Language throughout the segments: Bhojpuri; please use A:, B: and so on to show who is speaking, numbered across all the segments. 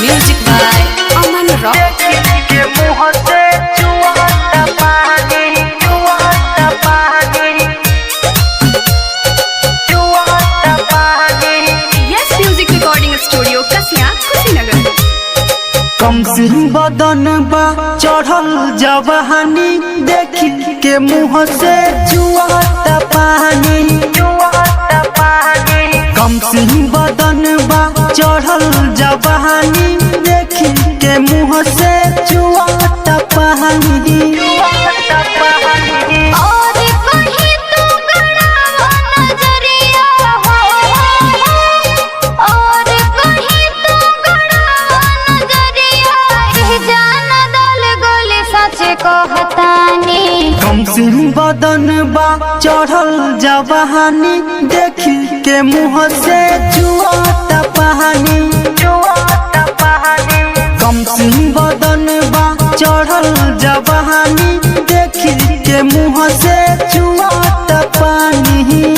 A: Music by Aman Rock. Yes Music Recording Studio Kasya Kushinagar.
B: कम सिंह बदन बा चढ़ल जवानी देखी के मुँह से जुआता पानी। कम सिंह बदन बा चढ़ल जवानी देखी के मुँह से जुआता पानी। कम सिंह बदन बा चढ़ल जवानी देखी के मुँह से जुआता पानी। कम सिंह बदन बा चढ़ल जवानी देखी के मुँह से जुआता पानी।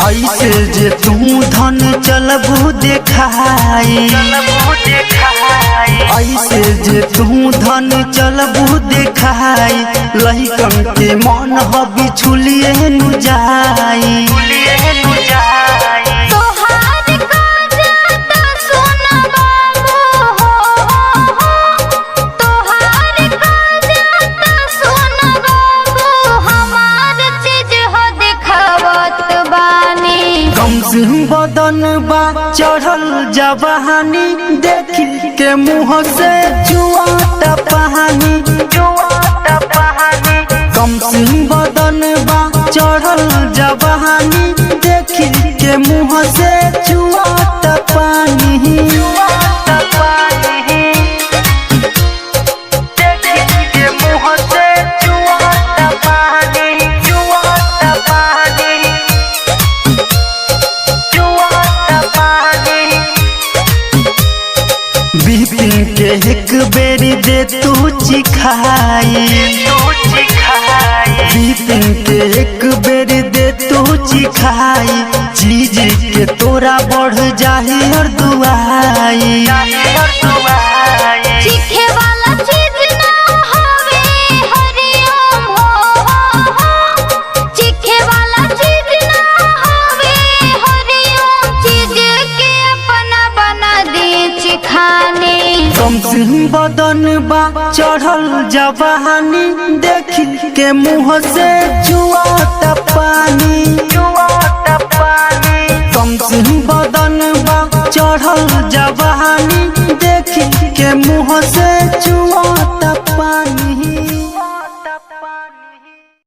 B: ऐसे जे तू धन चलबू देखाई, ऐसे जे तू धन चलबू देखाई, लहिकन के मन हबी छुलिए नु जाई। कम सिंह बदन बा चढ़ल जवानी देखी के मुँह से जुआता पानी। कम सिंह बदन बा चढ़ल जवानी देखी के मुँह से जुआता पानी। बिपिन के एक बेरी दे तू चिखाई, बिपिन के एक बेरी दे तू चिखाई, चीज के तोरा बढ़ जाही और दुआई। कम सिंह बदन बा चढ़ल जवानी देखी के मुँह से जुआता पानी। कम सिंह बदन बा चढ़ल जवानी देखी के मुँह से जुआ